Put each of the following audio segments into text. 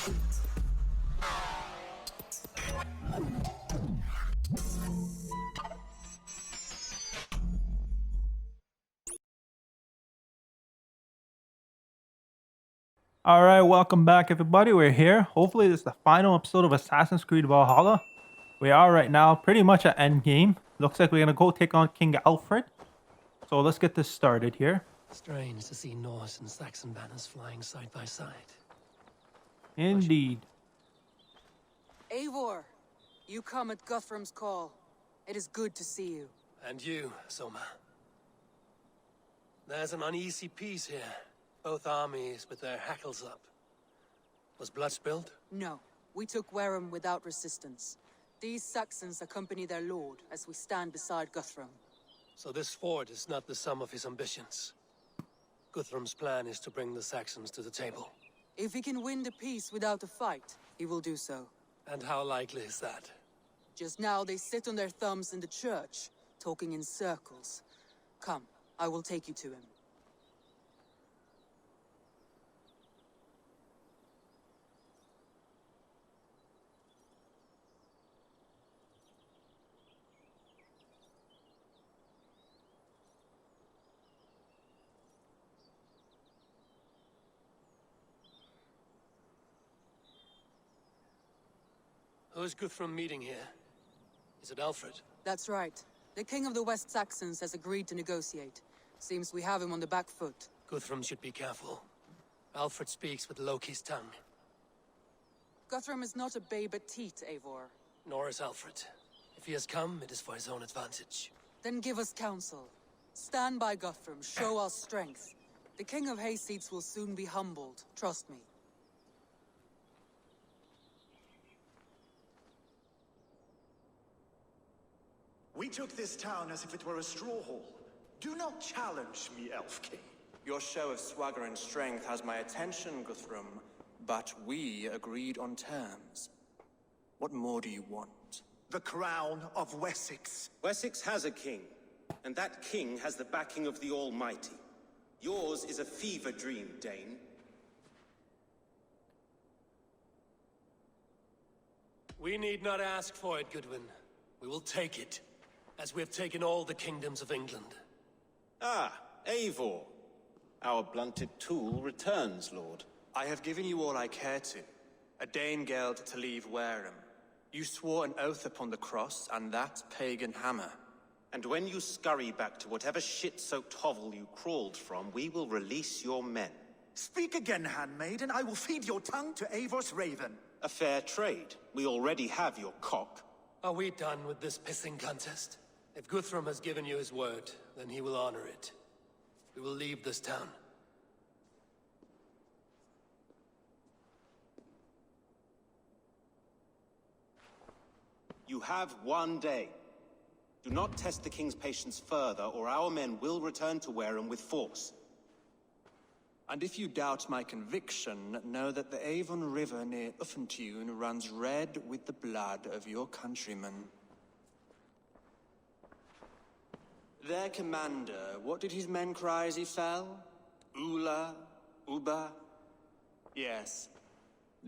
All right, welcome back, everybody. We're here. Hopefully, this is the final episode of Assassin's Creed Valhalla. We are right now pretty much at end game. Looks like we're gonna go take on King Alfred. So let's get this started here. Strange to see Norse and Saxon banners flying side by side. Indeed. Eivor, you come at Guthrum's call. It is good to see you. And you, Soma. There's an uneasy peace here. Both armies with their hackles up. Was blood spilled? No, we took Wareham without resistance. These Saxons accompany their lord as we stand beside Guthrum. So this fort is not the sum of his ambitions. Guthrum's plan is to bring the Saxons to the table. If he can win the peace without a fight, he will do so. And how likely is that? Just now they sit on their thumbs in the church, talking in circles. Come, I will take you to him. Who is Guthrum meeting here? Is it Alfred? That's right. The king of the West Saxons has agreed to negotiate. Seems we have him on the back foot. Guthrum should be careful. Alfred speaks with Loki's tongue. Guthrum is not a babe at teat, Eivor. Nor is Alfred. If he has come, it is for his own advantage. Then give us counsel. Stand by Guthrum, show our strength. The king of Hayseeds will soon be humbled, trust me. We took this town as if it were a straw hall. Do not challenge me, Elf King. Your show of swagger and strength has my attention, Guthrum, but we agreed on terms. What more do you want? The crown of Wessex. Wessex has a king, and that king has the backing of the Almighty. Yours is a fever dream, Dane. We need not ask for it, Goodwin. We will take it, as we have taken all the kingdoms of England. Ah, Eivor. Our blunted tool returns, Lord. I have given you all I care to. A Danegeld to leave Wareham. You swore an oath upon the cross, and that pagan hammer. And when you scurry back to whatever shit-soaked hovel you crawled from, we will release your men. Speak again, handmaid, and I will feed your tongue to Eivor's raven. A fair trade. We already have your cock. Are we done with this pissing contest? If Guthrum has given you his word, then he will honor it. We will leave this town. You have one day. Do not test the king's patience further, or our men will return to Wareham with force. And if you doubt my conviction, know that the Avon River near Uffentune runs red with the blood of your countrymen. Their commander, what did his men cry as he fell? Ula? Uba? Yes,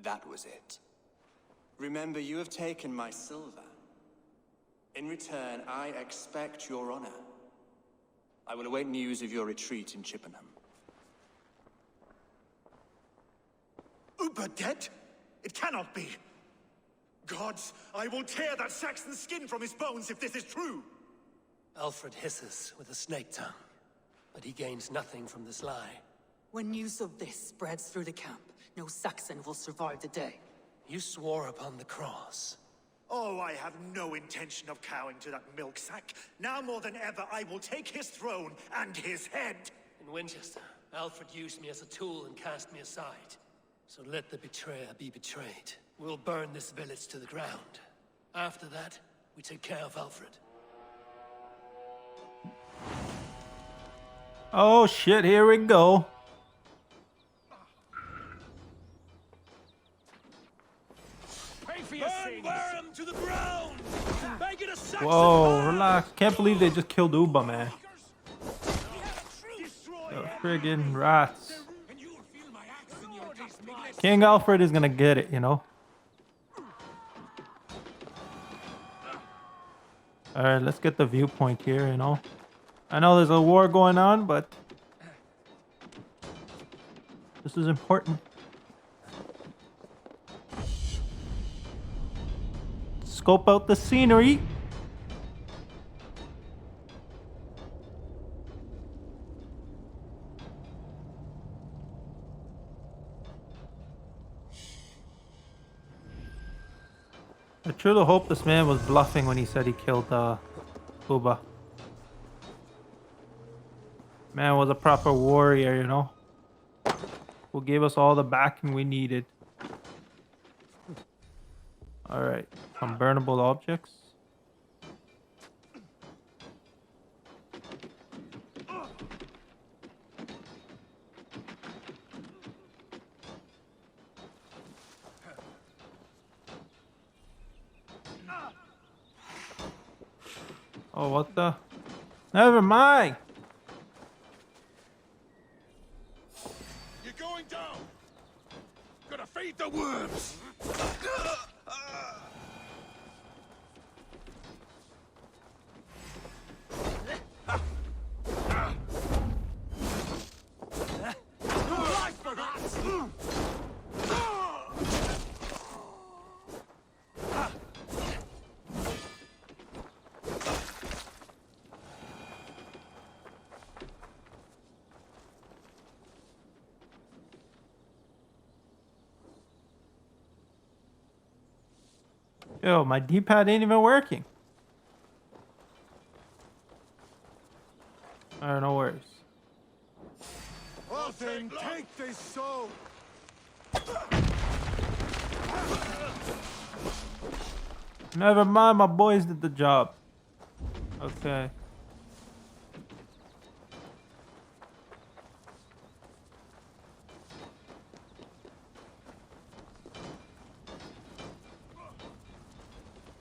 that was it. Remember, you have taken my silver. In return, I expect your honor. I will await news of your retreat in Chippenham. Uber dead? It cannot be. Gods, I will tear that Saxon's skin from his bones if this is true. Alfred hisses with a snake tongue, but he gains nothing from this lie. When news of this spreads through the camp, no Saxon will survive the day. You swore upon the cross. Oh, I have no intention of cowing to that milk sack. Now more than ever, I will take his throne and his head. In Winchester, Alfred used me as a tool and cast me aside. So let the betrayer be betrayed. We'll burn this village to the ground. After that, we take care of Alfred. Oh shit, here we go. Burn to the ground! Make it a Saxon Whoa, fire! relax. Can't believe they just killed Uba, man. The friggin' rats. King Alfred is gonna get it, you know. All right, let's get the viewpoint here, you know. I know there's a war going on, but this is important. Scope out the scenery. I truly hope this man was bluffing when he said he killed Uba. Man was a proper warrior, you know, who gave us all the backing we needed. All right, some burnable objects. Oh, what the? Never mind. You're going down! Gonna feed the worms! Yo, my D-pad ain't even working. Alright, no worries. Odin, take this soul! Never mind, my boys did the job. Okay.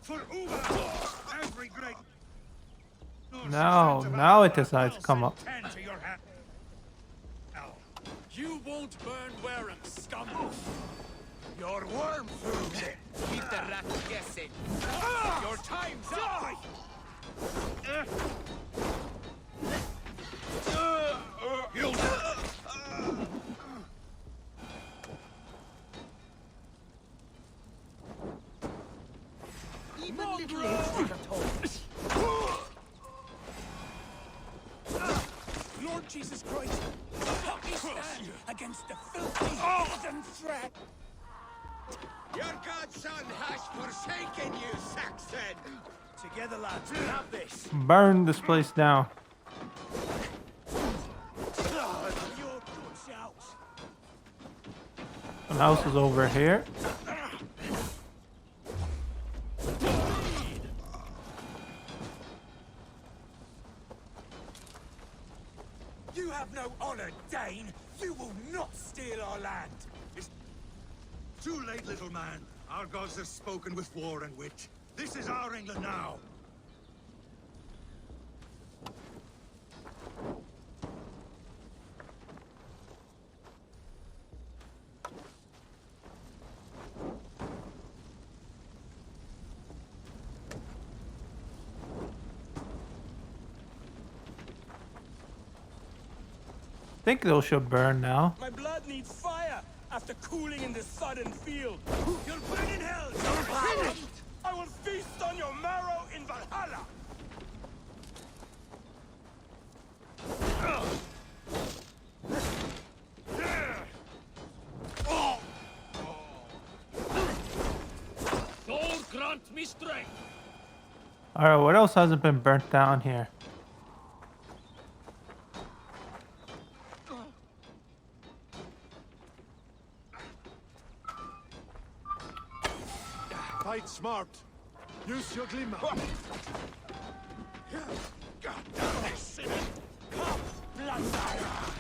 For Uba! Every great... Now it decides to come up. You won't burn Wareham, scum! Your worm proves it! Keep the rat guessing. Your time's up! You... Even little apes take a toll. Lord Jesus Christ, help me stand against the filthy heathen threat! Your godson has forsaken you, Saxon. Together, lads, we have this! Burn this place down. Your good shouts! The house is over here. You have no honor, Dane! You will not steal our land! It's too late, little man. Our gods have spoken with war and wit. This is our England now! I think those should burn now. My blood needs fire after cooling in this sodden field. You'll burn in hell! I will feast on your marrow in Valhalla! Thor grant me strength. Alright, what else hasn't been burnt down here? Fight smart. Use your glimmer. God damn this sinner! Come, bloodline!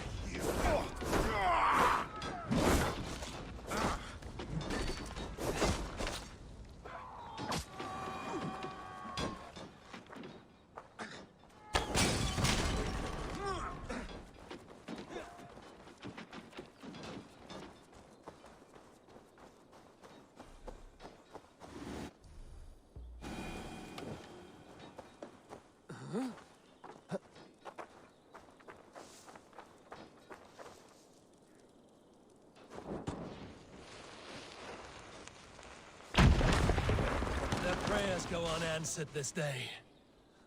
prayers go unanswered this day.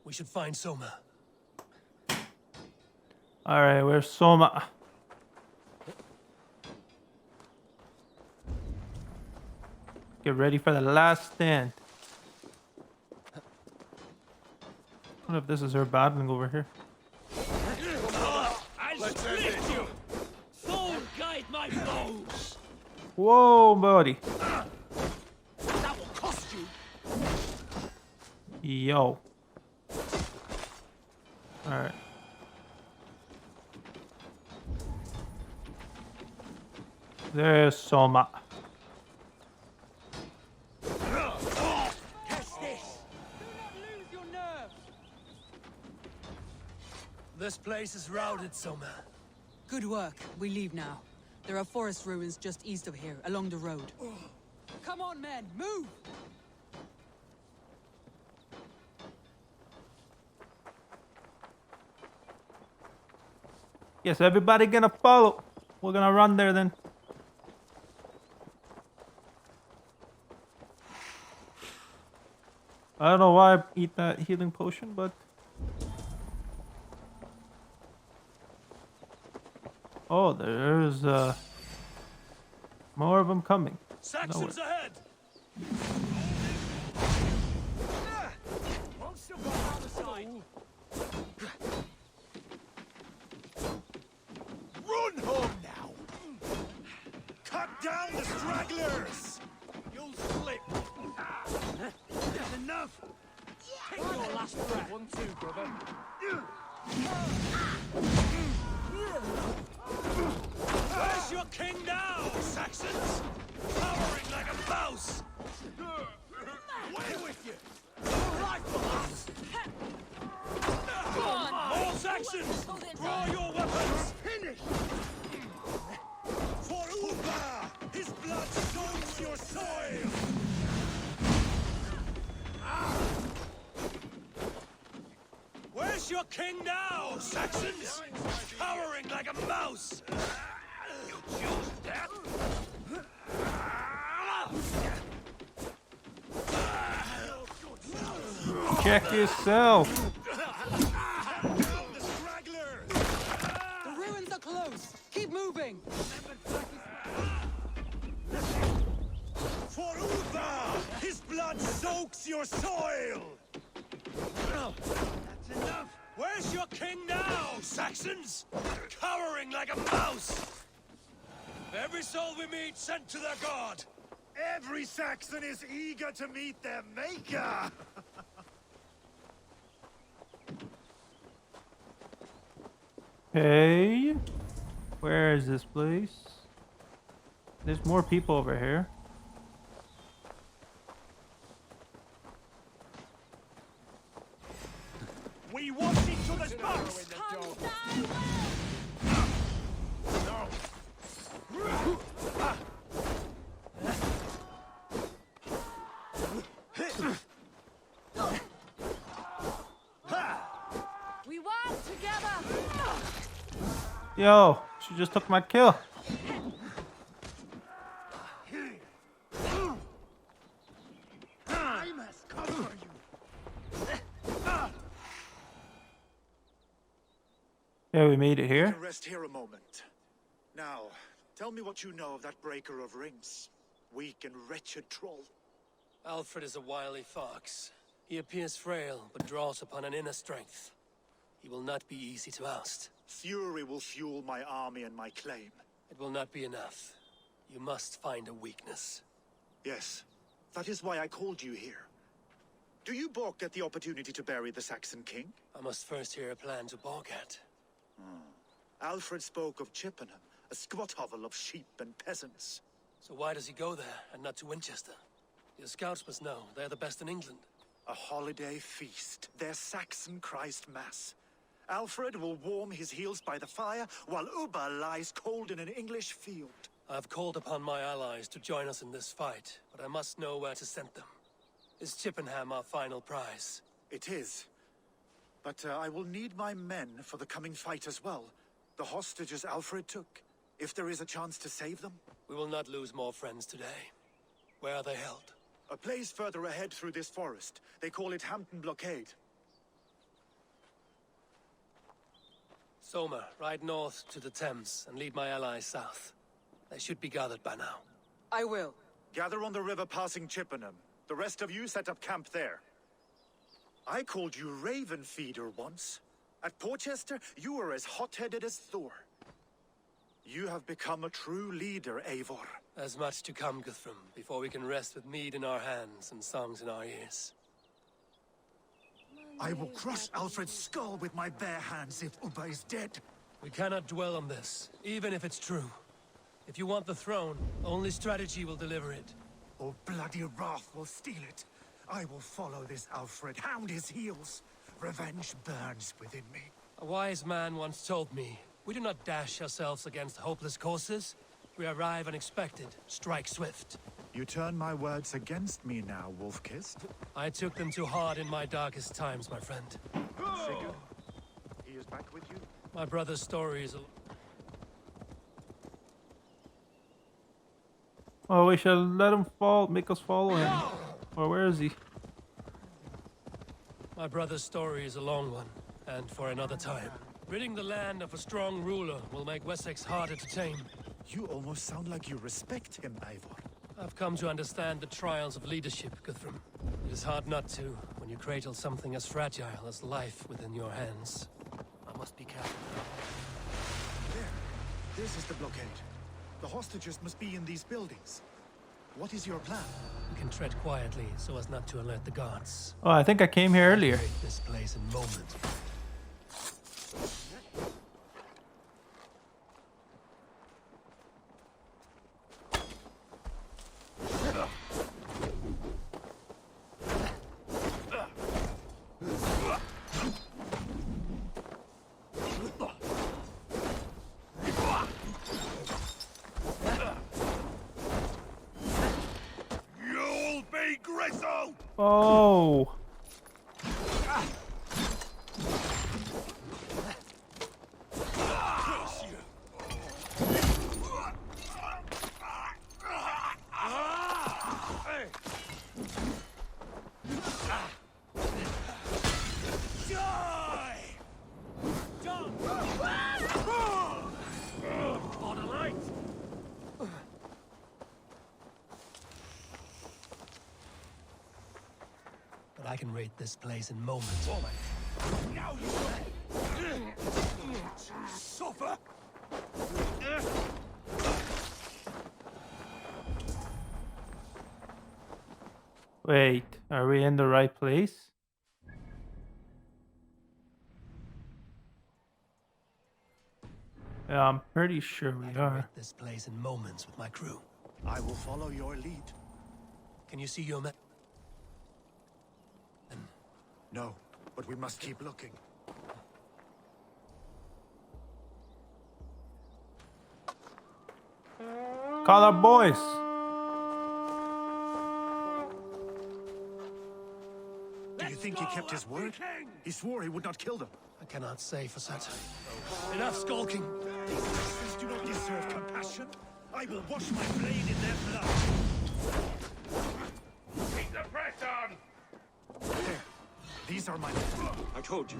We should find Soma. All right, where's Soma? Get ready for the last stand. I wonder if this is her battling over here. I'll split you! Thorn guide my blows! Whoa, buddy. That will cost you! Yo. All right. There's Soma. This place is routed, Soma. Good work. We leave now. There are forest ruins just east of here, along the road. Come on, men, move! Yes, everybody gonna follow. We're gonna run there then. I don't know why I eat that healing potion, but... Oh, there's more of them coming. Saxons ahead! Run home now! Cut down the stragglers! You'll slip! That's enough! Take your last breath. 1, 2, brother. Where's your king now, Saxons? Cowering like a mouse! Away with you! All Saxons! Draw your weapons! Finish! For Uba! His blood soaks your soil! Where's your king now, Saxons? Cowering like a mouse! You choose death? Check yourself. The stragglers! The ruins are close! Keep moving! For Uba! His blood soaks your soil! That's enough! Where's your king now, Saxons? Cowering like a mouse! Every soul we meet sent to their god! Every Saxon is eager to meet their maker! Hey, where is this place? There's more people over here. We watch each other's backs! We work together! Yo, she just took my kill. I must cover you! Yeah, we made it here. Can rest here a moment. Now, tell me what you know of that breaker of rings. Weak and wretched troll. Alfred is a wily fox. He appears frail, but draws upon an inner strength. He will not be easy to oust. Fury will fuel my army and my claim. It will not be enough. You must find a weakness. Yes, that is why I called you here. Do you balk at the opportunity to bury the Saxon king? I must first hear a plan to balk at. Alfred spoke of Chippenham, a squat hovel of sheep and peasants. So why does he go there, and not to Winchester? Your scouts must know. They're the best in England. A holiday feast, their Saxon Christ Mass. Alfred will warm his heels by the fire, while Uba lies cold in an English field. I've called upon my allies to join us in this fight, but I must know where to send them. Is Chippenham our final prize? It is. But I will need my men for the coming fight as well. The hostages Alfred took. If there is a chance to save them. We will not lose more friends today. Where are they held? A place further ahead through this forest. They call it Hampton Blockade. Soma, ride north to the Thames and lead my allies south. They should be gathered by now. I will. Gather on the river passing Chippenham. The rest of you set up camp there. I called you Raven Feeder once. At Porchester, you were as hot-headed as Thor. You have become a true leader, Eivor. There's much to come, Guthrum, before we can rest with mead in our hands and songs in our ears. I will crush Alfred's skull with my bare hands if Ubba is dead. We cannot dwell on this, even if it's true. If you want the throne, only strategy will deliver it. Or bloody wrath will steal it. I will follow this Alfred, hound his heels. Revenge burns within me. A wise man once told me, we do not dash ourselves against hopeless courses. We arrive unexpected, strike swift. You turn my words against me now, Wolf-Kissed. I took them too hard in my darkest times, my friend. Sigurd, he is back with you? My brother's story is a... Oh, we shall let him fall, make us follow him. Or where is he? My brother's story is a long one, and for another time. Ridding the land of a strong ruler will make Wessex harder to tame. You almost sound like you respect him, Eivor. I've come to understand the trials of leadership, Guthrum. It is hard not to, when you cradle something as fragile as life within your hands. I must be careful. There. This is the blockade. The hostages must be in these buildings. What is your plan? We can tread quietly so as not to alert the guards. Oh, I think I came here earlier. Break this place in moment. You'll be grizzled! Oh. But I can raid this place in moments. Now you suffer! Wait, are we in the right place? Yeah, I'm pretty sure I we can are. raid this place in moments with my crew. I will follow your lead. Can you see your men? No, but we must keep looking. Call our boys. Do you think he kept his word? He swore he would not kill them. I cannot say for certain. Enough skulking! These sisters do not deserve compassion. I will wash my blade in their blood. Keep the press on! There. These are my men. I told you.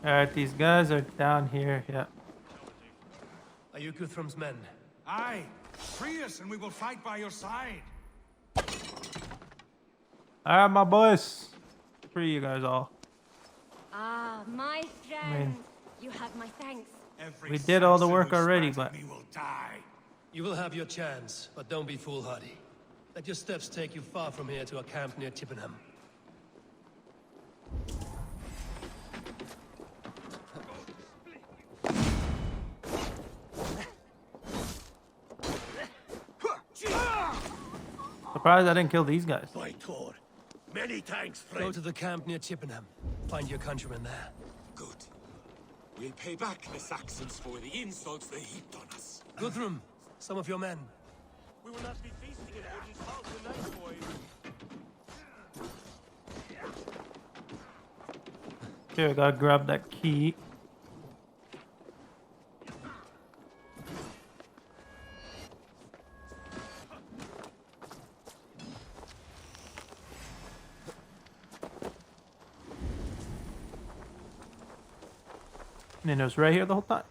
Alright, these guys are down here. Yeah. Are you Guthrum's men? Aye, free us and we will fight by your side. Alright, my boys. Free you guys all. Ah, my friend. You have my thanks. Every We did all the Saxon work who already, spat at but- me will die. You will have your chance, but don't be foolhardy. Let your steps take you far from here to a camp near Chippenham. Surprised I didn't kill these guys. By Thor. Many thanks, Go friend. to the camp near Chippenham. Find your countrymen there. Good. We'll pay back the Saxons for the insults they heaped on us. Guthrum, some of your men. We will not be feasting at Odin's hall tonight, boys. Okay, I gotta grab that key. And it was right here the whole time.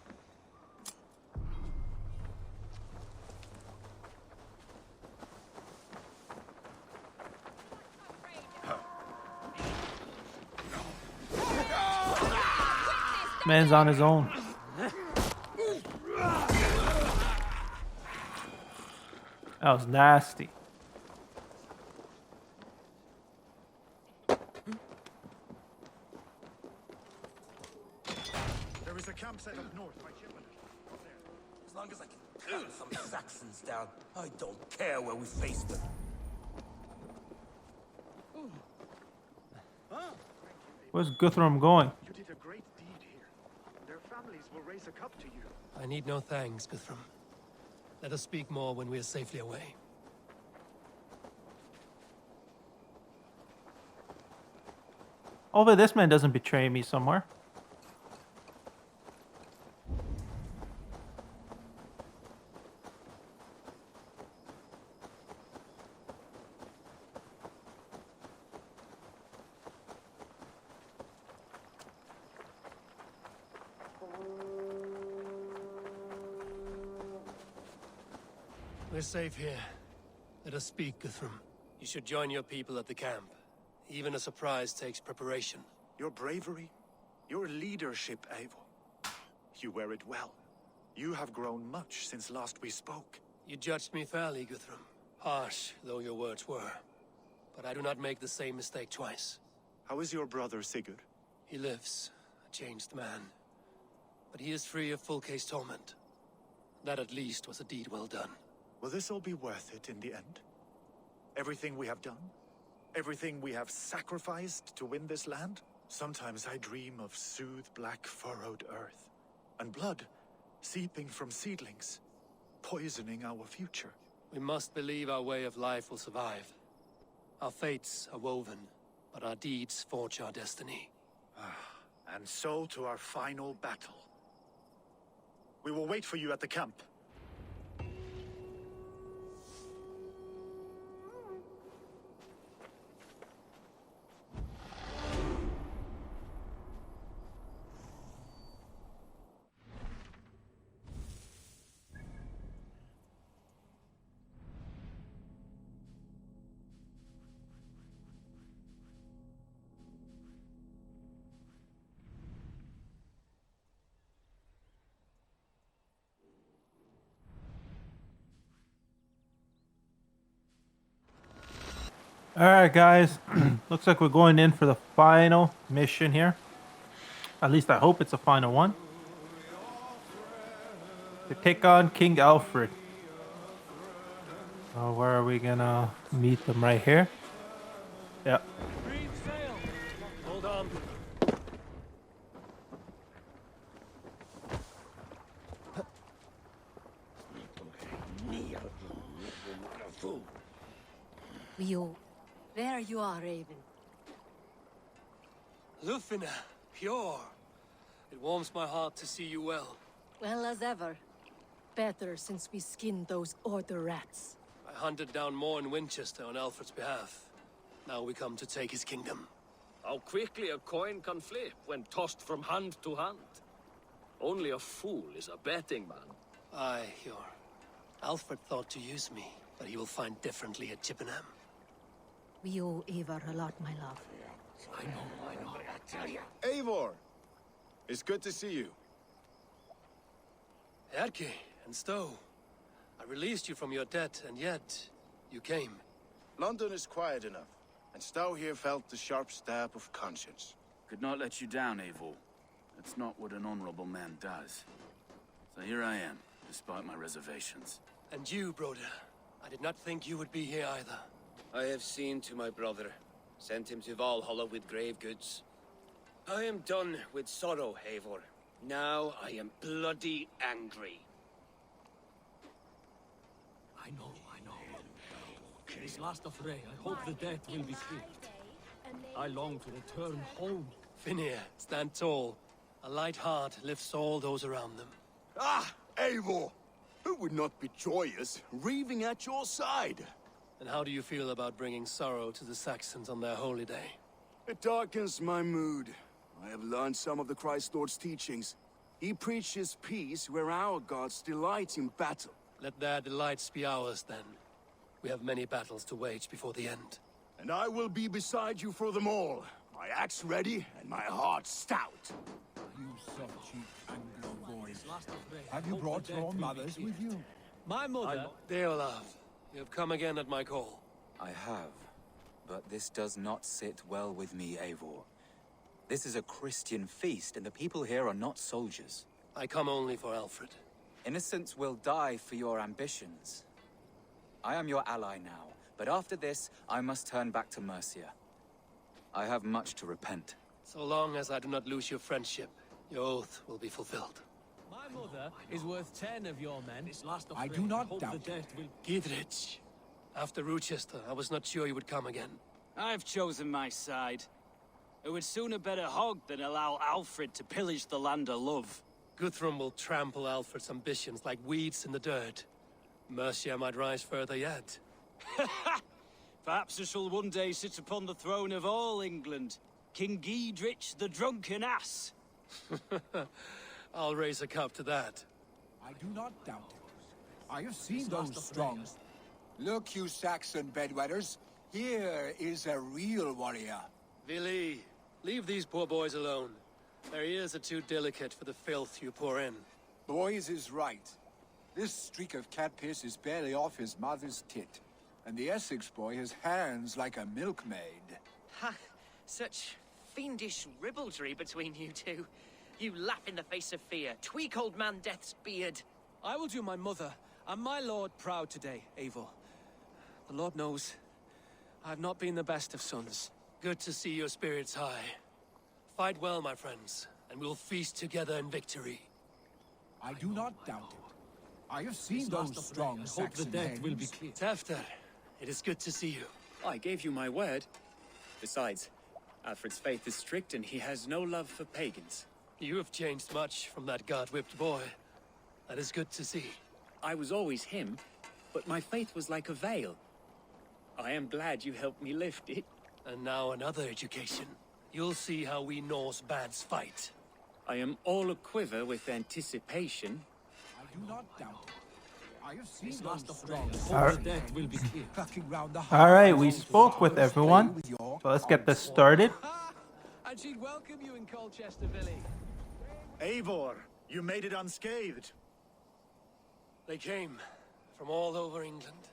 Man's on his own. That was nasty. There is a campsite up north by Chippenham. As long as I can kill some Saxons down, I don't care where we face them. Where's Guthrum going? You did a great deed here. Their families will raise a cup to you. I need no thanks, Guthrum. Let us speak more when we are safely away. Hopefully this man doesn't betray me somewhere. We're safe here. Let us speak, Guthrum. You should join your people at the camp. Even a surprise takes preparation. Your bravery, your leadership, Eivor. You wear it well. You have grown much since last we spoke. You judged me fairly, Guthrum. Harsh though your words were. But I do not make the same mistake twice. How is your brother Sigurd? He lives, a changed man. But he is free of full case torment. That at least was a deed well done. Will this all be worth it in the end? Everything we have done? Everything we have sacrificed to win this land? Sometimes I dream of soothed black furrowed earth, and blood seeping from seedlings, poisoning our future. We must believe our way of life will survive. Our fates are woven, but our deeds forge our destiny. And so to our final battle. We will wait for you at the camp. Alright guys, looks like we're going in for the final mission here. At least I hope it's a final one. To take on King Alfred. Where are we gonna meet them? Right here? Yep. Reef sail! Hold on. There you are, Raven. Lufina, pure. It warms my heart to see you well. Well as ever. Better since we skinned those Order rats. I hunted down more in Winchester on Alfred's behalf. Now we come to take his kingdom. How quickly a coin can flip when tossed from hand to hand. Only a fool is a betting man. Aye, Hjor. Alfred thought to use me, but he will find differently at Chippenham. We owe Eivor a lot, my love. I know, I tell ya. Eivor! It's good to see you. Erke and Stowe. I released you from your debt, and yet you came. London is quiet enough, and Stowe here felt the sharp stab of conscience. Could not let you down, Eivor. That's not what an honorable man does. So here I am, despite my reservations. And you, Broder. I did not think you would be here either. I have seen to my brother, sent him to Valhalla with grave goods. I am done with sorrow, Eivor. Now I am bloody angry. I know. This last affray, I hope the debt will be swift. I long to return home. Finir, stand tall. A light heart lifts all those around them. Ah, Eivor! Who would not be joyous, raving at your side? And how do you feel about bringing sorrow to the Saxons on their holy day? It darkens my mood. I have learned some of the Christ Lord's teachings. He preaches peace where our gods delight in battle. Let their delights be ours, then. We have many battles to wage before the end. And I will be beside you for them all. My axe ready, and my heart stout. You soft-cheeked Anglo boys. Have you brought your mothers with you? My mother... Deolav, you have come again at my call. I have. But this does not sit well with me, Eivor. This is a Christian feast, and the people here are not soldiers. I come only for Alfred. Innocents will die for your ambitions. I am your ally now, but after this, I must turn back to Mercia. I have much to repent. So long as I do not lose your friendship, your oath will be fulfilled. My mother is worth 10 of your men. This last I do not doubt it. Gidrich. After Rochester, I was not sure you would come again. I've chosen my side. It would sooner bet a hog than allow Alfred to pillage the land of love. Guthrum will trample Alfred's ambitions like weeds in the dirt. Mercia might rise further yet. Perhaps I shall one day sit upon the throne of all England. King Gidrich the drunken ass. I'll raise a cup to that. I do not doubt it. I have seen those strong. Look, you Saxon bedwetters. Here is a real warrior. Vili, leave these poor boys alone. Their ears are too delicate for the filth you pour in. Boys is right. This streak of cat piss is barely off his mother's tit. And the Essex boy has hands like a milkmaid. Ha! Such fiendish ribaldry between you two. You laugh in the face of fear. Tweak old man Death's beard. I will do my mother and my lord proud today, Eivor. The Lord knows I have not been the best of sons. Good to see your spirits high. Fight well, my friends, and we'll feast together in victory. I do not doubt it. I have seen those strong Saxon dead will be clear. Tefter, it is good to see you. I gave you my word. Besides, Alfred's faith is strict and he has no love for pagans. You have changed much from that god-whipped boy. That is good to see. I was always him, but my faith was like a veil. I am glad you helped me lift it. And now another education. You'll see how we Norse bads fight. I am all aquiver with anticipation. I do not doubt it. I have seen those strong. All right, we spoke with everyone, so let's get this started. And she'd welcome you in Colchester Village. Eivor, you made it unscathed. They came from all over England.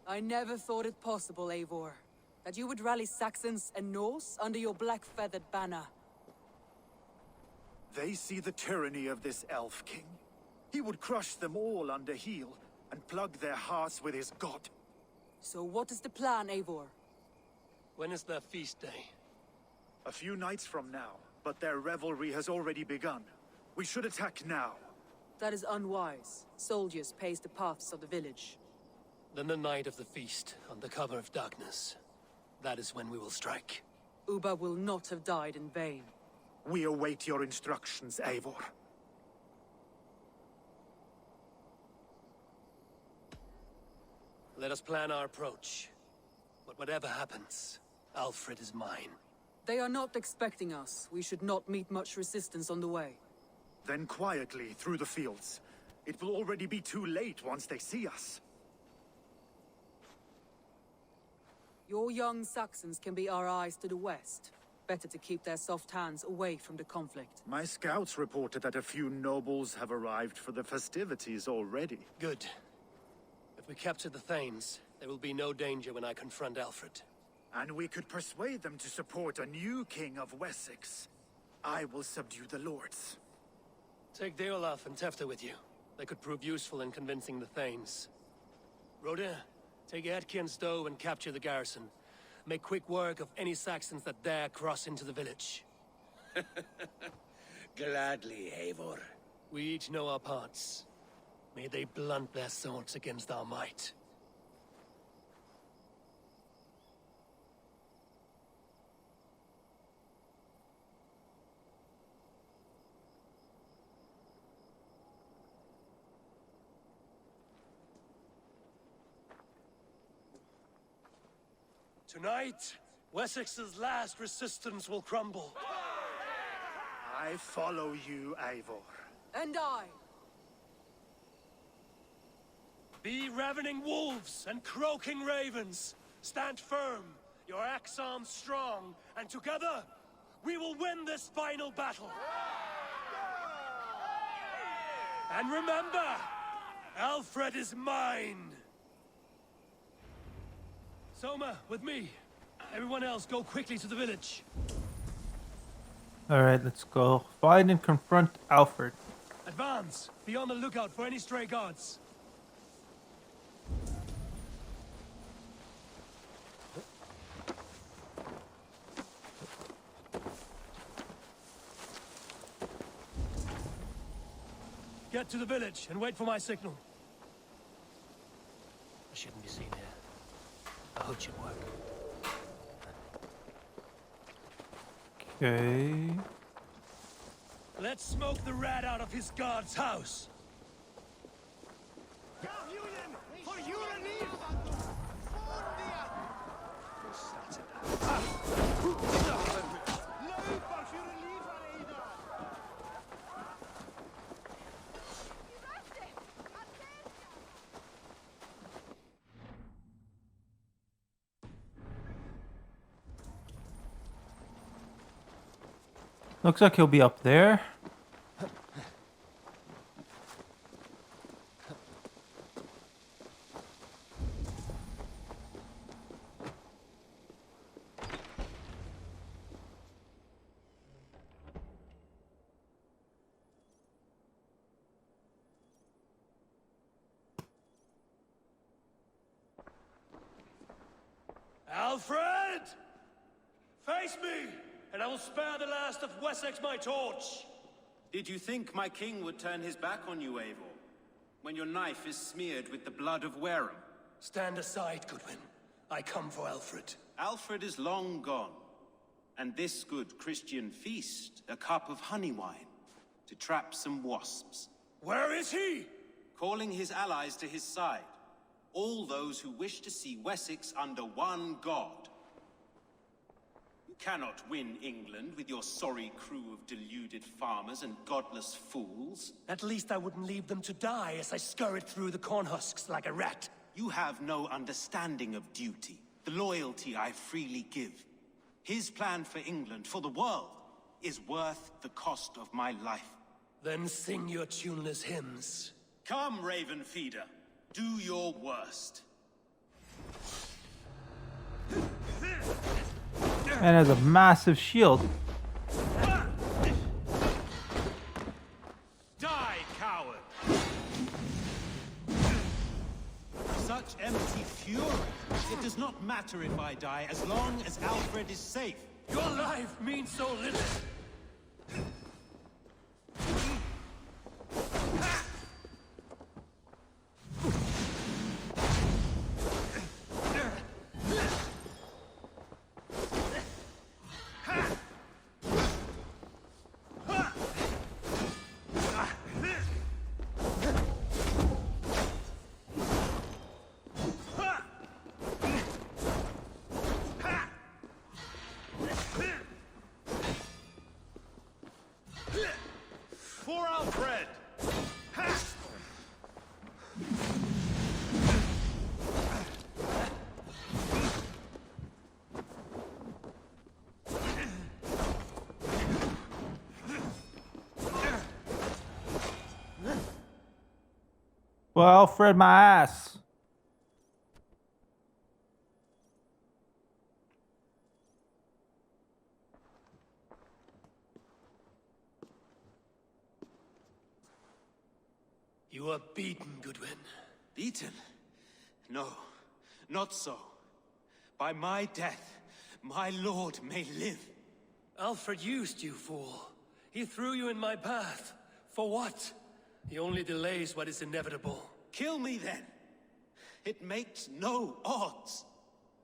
I never thought it possible, Eivor, that you would rally Saxons and Norse under your black-feathered banner. They see the tyranny of this elf king. He would crush them all under heel and plug their hearts with his god. So what is the plan, Eivor? When is their feast day? A few nights from now, but their revelry has already begun. We should attack now. That is unwise. Soldiers pace the paths of the village. Then the night of the feast, under cover of darkness. That is when we will strike. Uba will not have died in vain. We await your instructions, Eivor. Let us plan our approach. But whatever happens, Alfred is mine. They are not expecting us. We should not meet much resistance on the way. Then quietly through the fields. It will already be too late once they see us. Your young Saxons can be our eyes to the west. Better to keep their soft hands away from the conflict. My scouts reported that a few nobles have arrived for the festivities already. Good. If we capture the Thanes, there will be no danger when I confront Alfred. And we could persuade them to support a new king of Wessex. I will subdue the lords. Take Deolaf and Tefta with you. They could prove useful in convincing the Thanes. Rodin, take Etki and Stowe and capture the garrison. Make quick work of any Saxons that dare cross into the village. Gladly, Eivor. We each know our parts. May they blunt their swords against our might. Tonight, Wessex's last resistance will crumble. I follow you, Eivor. And I. Be ravening wolves and croaking ravens. Stand firm, your axe arms strong, and together, we will win this final battle. And remember, Alfred is mine. Soma, with me. Everyone else, go quickly to the village. Alright, let's go. Find and confront Alfred. Advance. Be on the lookout for any stray guards. Get to the village and wait for my signal. I shouldn't be seen here. The hood should work. Okay. Let's smoke the rat out of his guard's house. Looks like he'll be up there. Alfred! Face me, and I will spare the last of Wessex my torch. Did you think my king would turn his back on you, Eivor? When your knife is smeared with the blood of Wareham? Stand aside, Goodwin. I come for Alfred. Alfred is long gone. And this good Christian feast, a cup of honey wine, to trap some wasps. Where is he? Calling his allies to his side. All those who wish to see Wessex under one god. You cannot win England with your sorry crew of deluded farmers and godless fools. At least I wouldn't leave them to die as I scurried through the corn husks like a rat. You have no understanding of duty, the loyalty I freely give. His plan for England, for the world, is worth the cost of my life. Then sing your tuneless hymns. Come, Raven Feeder. Do your worst. And has a massive shield. Die, coward! Such empty fury. It does not matter if I die, as long as Alfred is safe. Your life means so little. For Alfred! Well, Alfred, my ass. You are beaten, Goodwin. Beaten? No, not so. By my death, my lord may live. Alfred used you, fool. He threw you in my path. For what? He only delays what is inevitable. Kill me then. It makes no odds.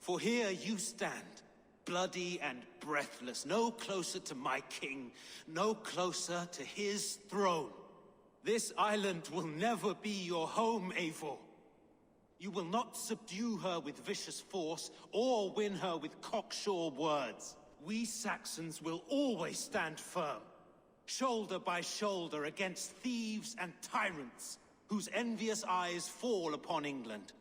For here you stand, bloody and breathless, no closer to my king, no closer to his throne. This island will never be your home, Eivor. You will not subdue her with vicious force, or win her with cocksure words. We Saxons will always stand firm, shoulder by shoulder against thieves and tyrants, whose envious eyes fall upon England.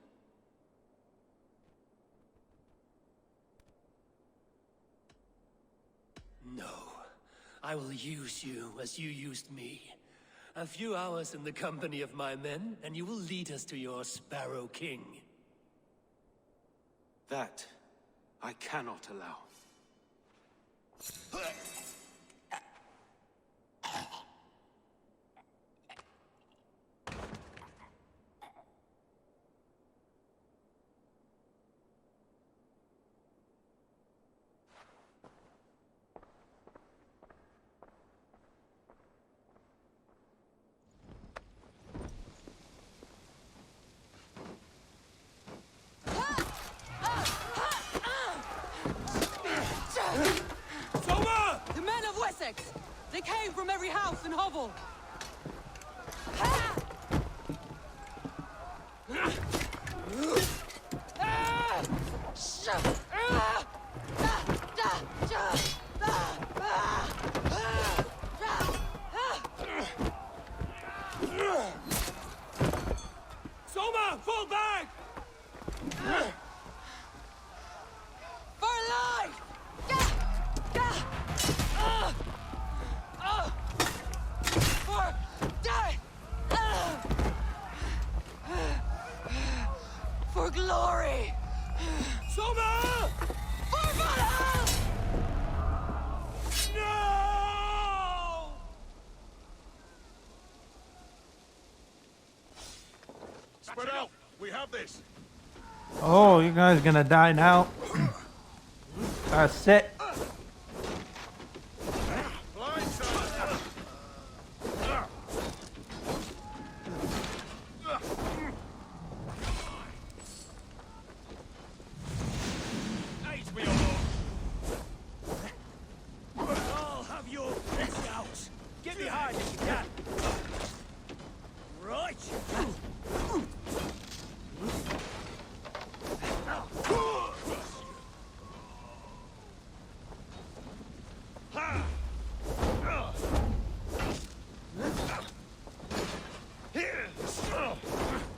No. I will use you as you used me. A few hours in the company of my men, and you will lead us to your Sparrow King. That I cannot allow. The men of Wessex! They came from every house and hovel! Soma, fall back! For life! For death! For glory! Soma! For Valhalla! No! Spread out! We have this! Oh, you guys gonna die now. That's it. I'll have your face out. Get behind if you can. Right.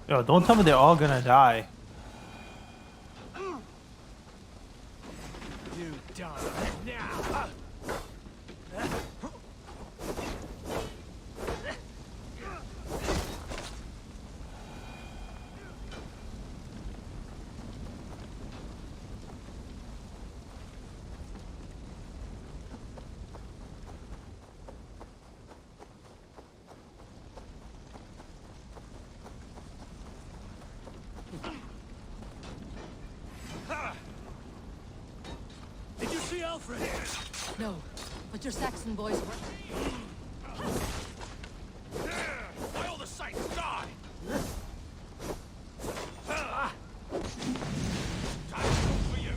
Yo, don't tell me they're all gonna die. You die now. Did you see Alfred? No, but your Saxon boys were... By all the sights, die! Time for you.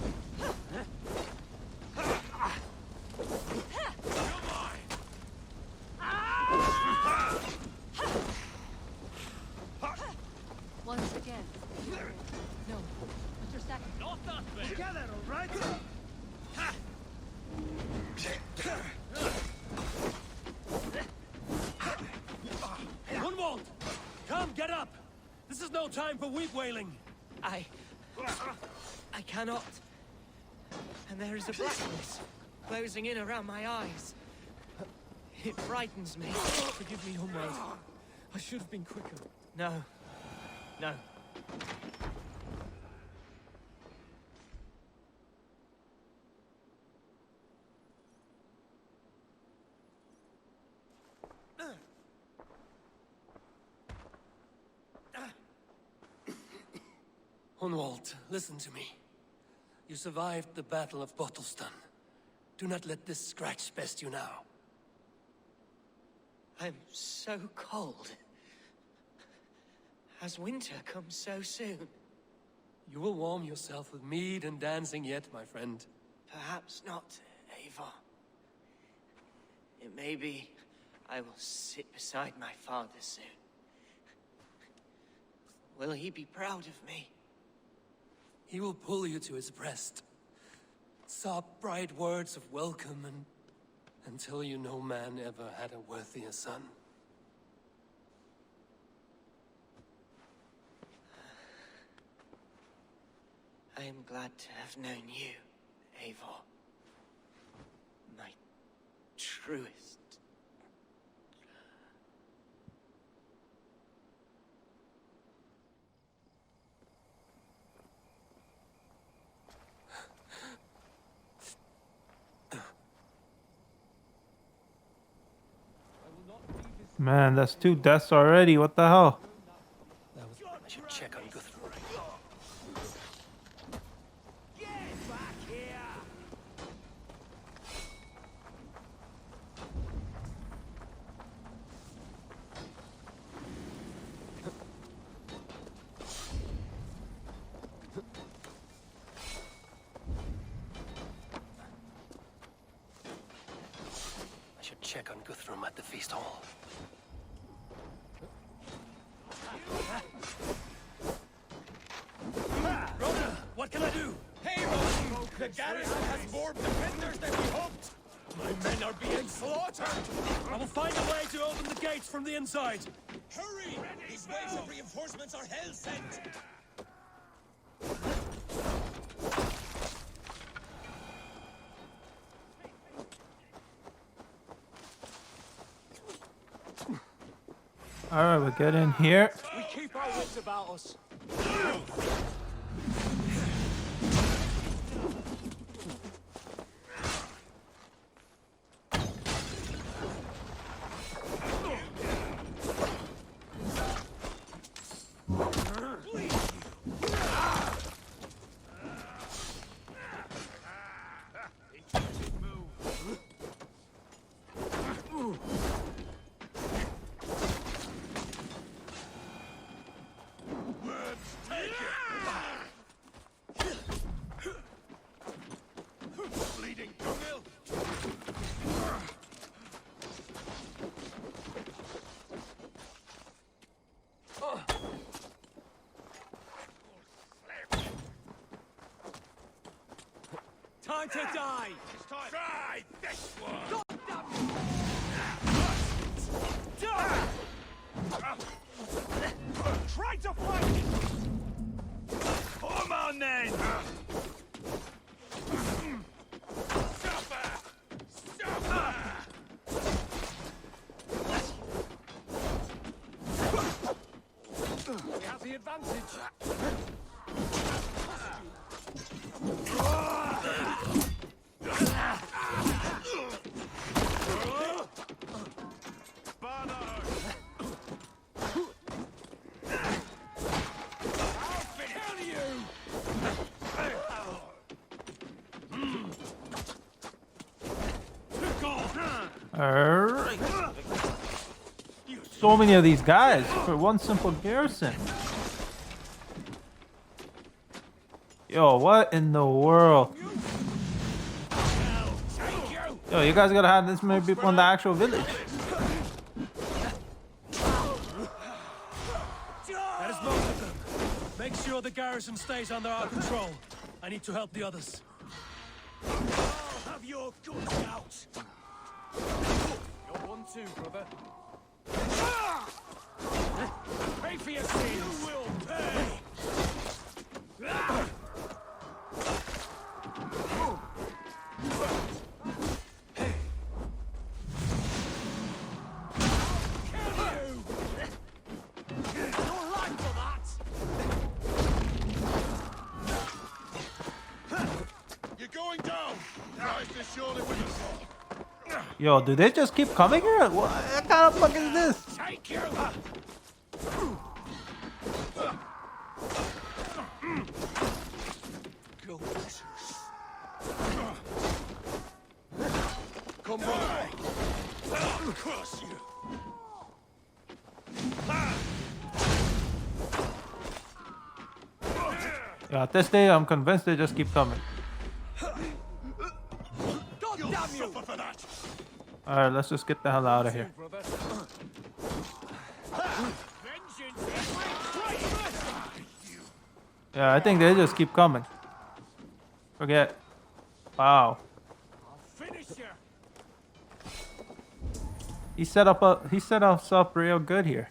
Come on! Once again. No, but your Saxon... Not that big! Together, all right? Gunwald! Come, get up! This is no time for weep wailing! I cannot. And there is a blackness closing in around my eyes. It frightens me. Forgive me, Hunwald. I should have been quicker. No. No. Hunwald, listen to me. You survived the Battle of Bottleston. Do not let this scratch best you now. I'm so cold. Has winter come so soon? You will warm yourself with mead and dancing yet, my friend. Perhaps not, Eivor. It may be I will sit beside my father soon. Will he be proud of me? He will pull you to his breast. Sob bright words of welcome until you no man ever had a worthier son. I am glad to have known you, Eivor. My truest. Man, that's 2 deaths already. What the hell? I should check on Guthrum. I should check on Guthrum at the feast hall. Rhoda, what can I do? Hey, Rhoda! The garrison has more defenders than we hoped! My men are being slaughtered! I will find a way to open the gates from the inside. Hurry! These waves of reinforcements are hell-sent! Alright, we'll get in here. We keep our wits about us. Time to die! Try this one! Try to fight! Come on then! Suffer! Suffer! We have the advantage. Alright. So many of these guys for one simple garrison. Yo, what in the world? Yo, you guys gotta have this many people in the actual village. That is most of them. Make sure the garrison stays under our control. I need to help the others. I'll have your guns out! You're one too, brother. Pay for your sins! You will pay! Yo, do they just keep coming here? What kind of fuck is this? Take you! come on! I'll crush you! Yeah, at this day, I'm convinced they just keep coming. You'll suffer for that! Alright, let's just get the hell out of here. Yeah, I think they just keep coming. Forget. Wow. He set us up real good here.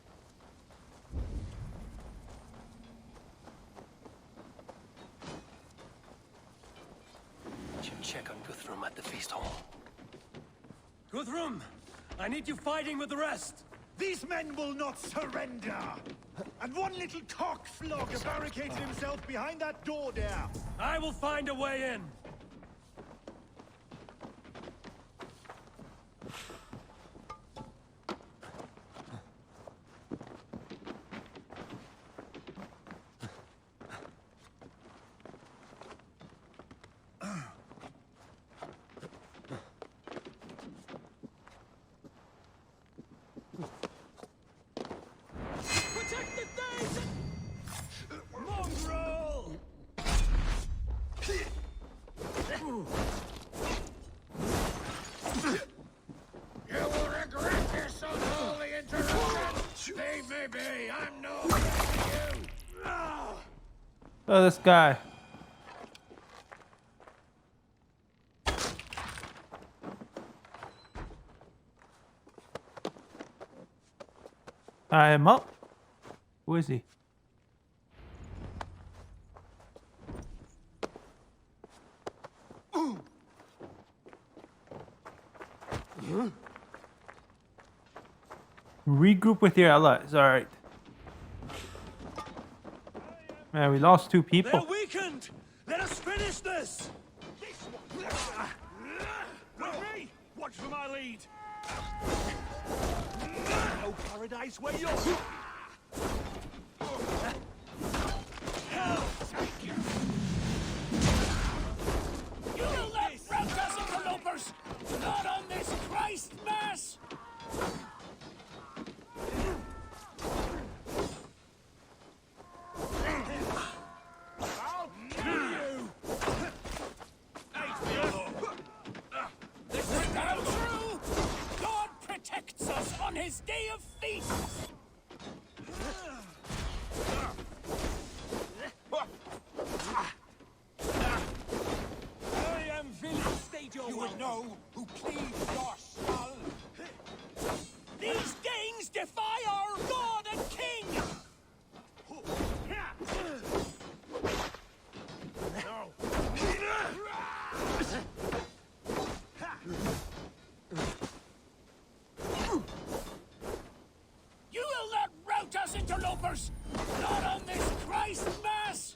Should check on Guthrum at the feast hall. Guthrum, I need you fighting with the rest. These men will not surrender! And one little cockflogger barricaded himself behind that door there! I will find a way in. Oh, this guy. I am up. Who is he? Regroup with your allies. All right. Man, we lost 2 people. They're weakened. Let us finish this. With me! Watch for my lead! No paradise where you're... You will not rout us, interlopers! Not on this Christ Mass! On his day of feast! I am Village Stadio. You will know who cleaves your skull. These Danes defy our lord and king! You will not rout us, interlopers! Not on this Christ Mass!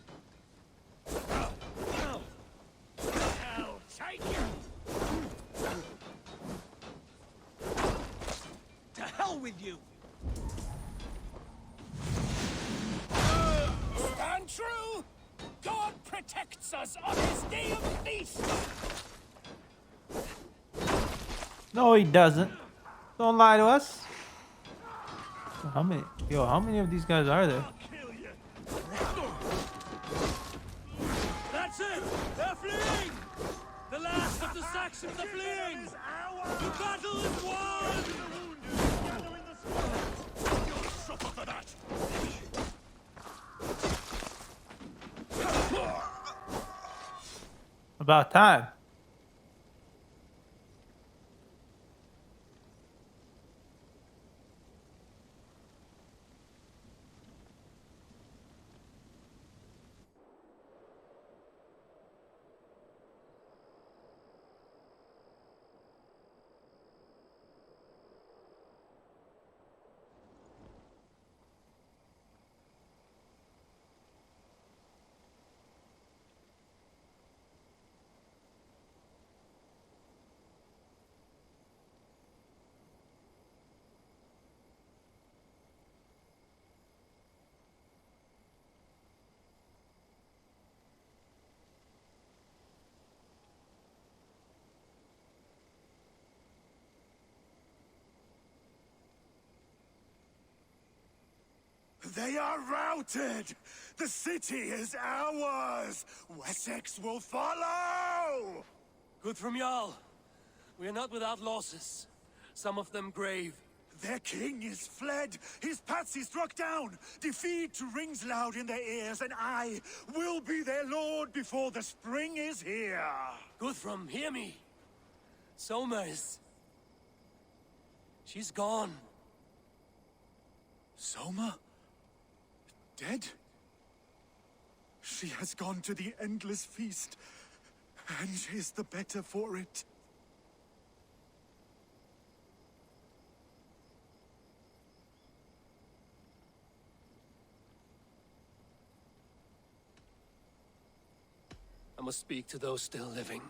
I'll take you! To hell with you! Stand true! God protects us on his day of feast! No, he doesn't. Don't lie to us. How many? Yo, how many of these guys are there? That's it! They're fleeing! The last of the Saxons are fleeing! The battle is won! You'll suffer for that! About time. They are routed! The city is ours! Wessex will follow! Good from Jarl. We are not without losses. Some of them grave. Their king is fled! His patsy struck down! Defeat rings loud in their ears, and I will be their lord before the spring is here! Guthrum, hear me! Somers. She's gone. Soma? Dead? She has gone to the endless feast, and is the better for it. I must speak to those still living.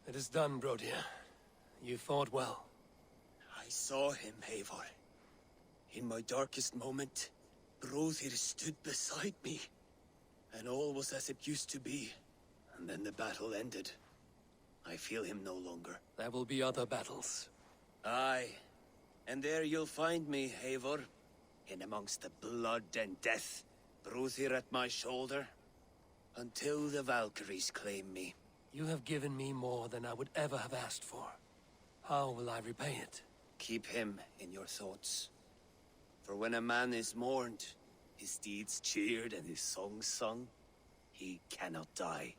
It is done, Brodir. You fought well. I saw him, Eivor. In my darkest moment, Brodir stood beside me. And all was as it used to be. And then the battle ended. I feel him no longer. There will be other battles. Aye. And there you'll find me, Eivor. In amongst the blood and death. Brodir at my shoulder. Until the Valkyries claim me. You have given me more than I would ever have asked for. How will I repay it? Keep him in your thoughts. For when a man is mourned, his deeds cheered and his songs sung, he cannot die.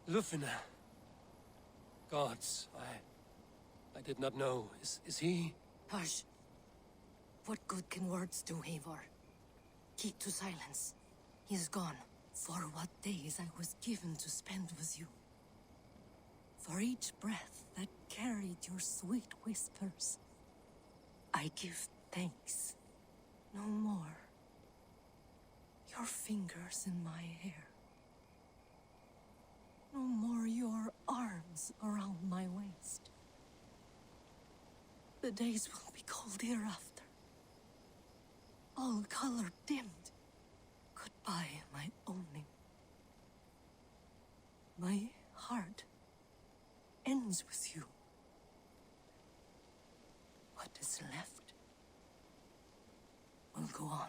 Lufina. Gods, I did not know. Is he? Hush. What good can words do, Eivor? Keep to silence. He is gone. For what days I was given to spend with you. For each breath that carried your sweet whispers. I give thanks. No more. Your fingers in my hair. No more your arms around my waist. The days will be cold hereafter. All color dimmed. Goodbye, my owning. My heart ends with you. What is left will go on.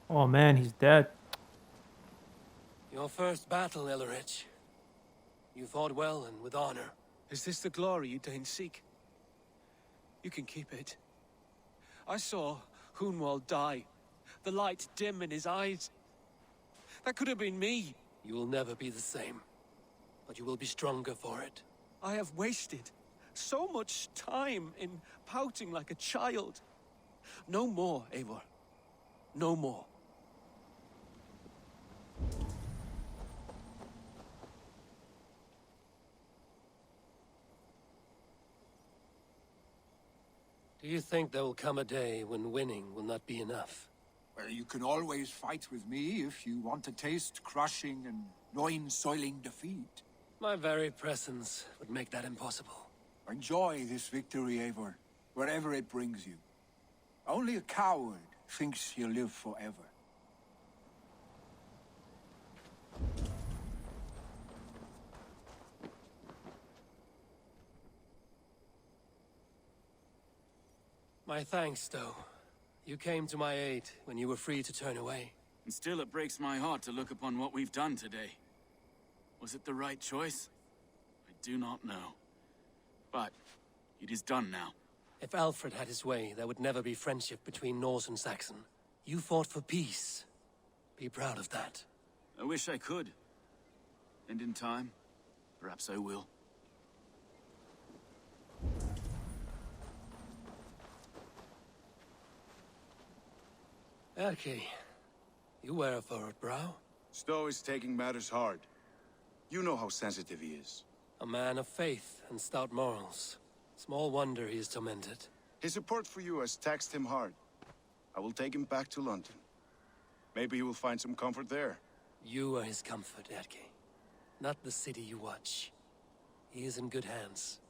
Oh man, he's dead. Your first battle, Ellerich. You fought well and with honor. Is this the glory you deign seek? You can keep it. I saw Hunwald die. The light dim in his eyes. That could have been me. You will never be the same. But you will be stronger for it. I have wasted so much time in pouting like a child. No more, Eivor. No more. Do you think there will come a day when winning will not be enough? Well, you can always fight with me if you want to taste crushing and loin-soiling defeat. My very presence would make that impossible. Enjoy this victory, Eivor, wherever it brings you. Only a coward thinks he'll live forever. My thanks, though. You came to my aid when you were free to turn away. And still it breaks my heart to look upon what we've done today. Was it the right choice? I do not know. But it is done now. If Alfred had his way, there would never be friendship between Norse and Saxon. You fought for peace. Be proud of that. I wish I could. And in time, perhaps I will. Erki, you wear a furrowed brow. Stowe is taking matters hard. You know how sensitive he is. A man of faith and stout morals. Small wonder he is tormented. His support for you has taxed him hard. I will take him back to London. Maybe he will find some comfort there. You are his comfort, Erke. Not the city you watch. He is in good hands.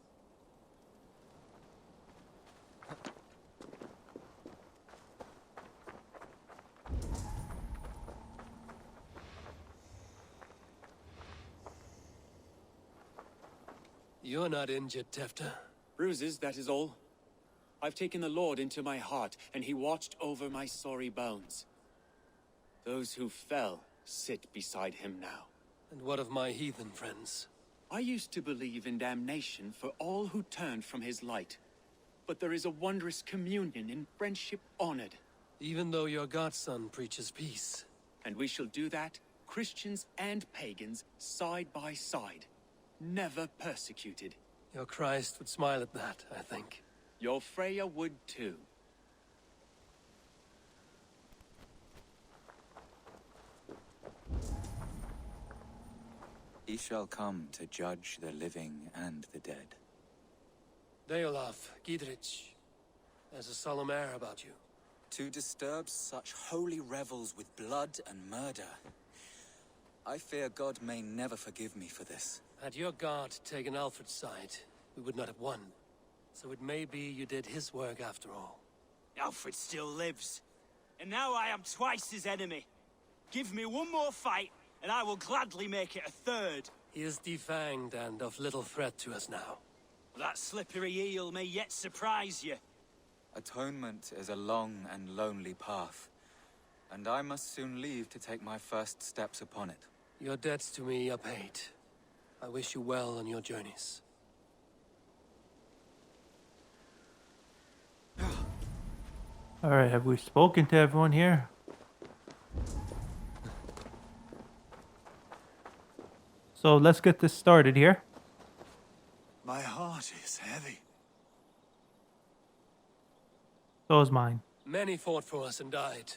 You're not injured, Tefta. Bruises, that is all. I've taken the Lord into my heart, and he watched over my sorry bones. Those who fell sit beside him now. And what of my heathen friends? I used to believe in damnation for all who turned from his light. But there is a wondrous communion in friendship honored. Even though your godson preaches peace. And we shall do that, Christians and pagans, side by side. Never persecuted. Your Christ would smile at that, I think. Your Freya would too. He shall come to judge the living and the dead. Deolaf, Gidrich, there's a solemn air about you. To disturb such holy revels with blood and murder. I fear God may never forgive me for this. Had your God taken Alfred's side, we would not have won. So it may be you did his work after all. Alfred still lives. And now I am twice his enemy. Give me one more fight, and I will gladly make it a third. He is defanged and of little threat to us now. That slippery eel may yet surprise you. Atonement is a long and lonely path, and I must soon leave to take my first steps upon it. Your debts to me are paid. I wish you well on your journeys. Alright, have we spoken to everyone here? So let's get this started here. My heart is heavy. So is mine. Many fought for us and died.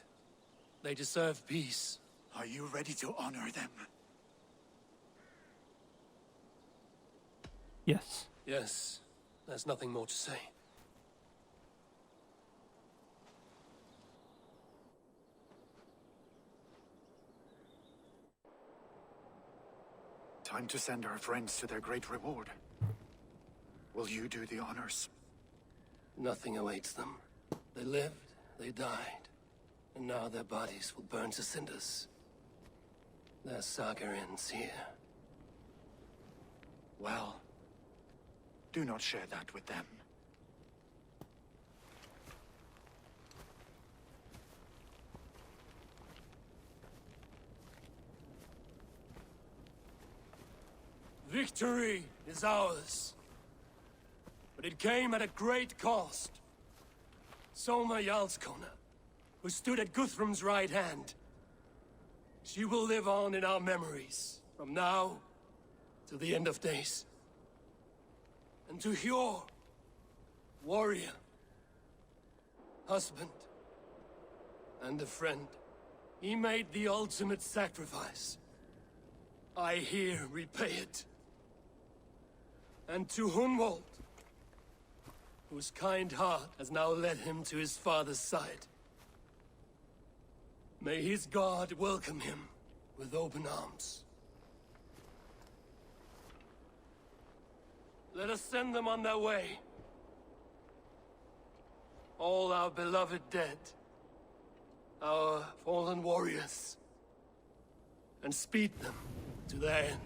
They deserve peace. Are you ready to honor them? Yes. Yes, there's nothing more to say. Time to send our friends to their great reward. Will you do the honors? Nothing awaits them. They lived, they died, and now their bodies will burn to cinders. Their saga ends here. Well, do not share that with them. Victory is ours. But it came at a great cost. Soma Jarlskona, who stood at Guthrum's right hand. She will live on in our memories, from now to the end of days. And to Hjor, warrior, husband, and a friend, he made the ultimate sacrifice. I here repay it. And to Hunwald, whose kind heart has now led him to his father's side. May his God welcome him with open arms. Let us send them on their way. All our beloved dead, our fallen warriors, and speed them to their end.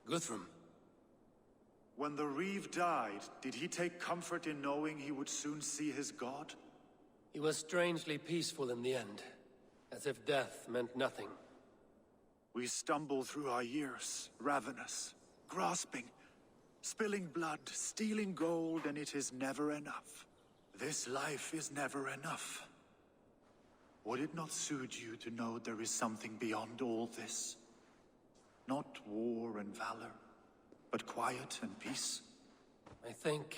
Guthrum. When the Reeve died, did he take comfort in knowing he would soon see his god? He was strangely peaceful in the end, as if death meant nothing. We stumble through our years, ravenous, grasping, spilling blood, stealing gold, and it is never enough. This life is never enough. Would it not suit you to know there is something beyond all this? Not war and valor, but quiet and peace? I think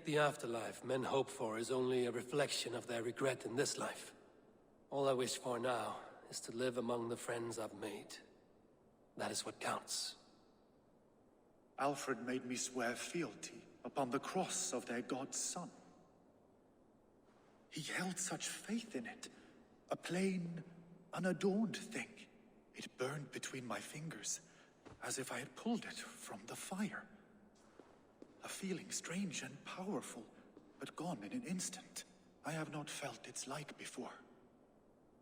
the afterlife men hope for is only a reflection of their regret in this life. All I wish for now is to live among the friends I've made. That is what counts. Alfred made me swear fealty upon the cross of their god's son. He held such faith in it, a plain, unadorned thing. It burned between my fingers, as if I had pulled it from the fire. A feeling strange and powerful, but gone in an instant. I have not felt its like before.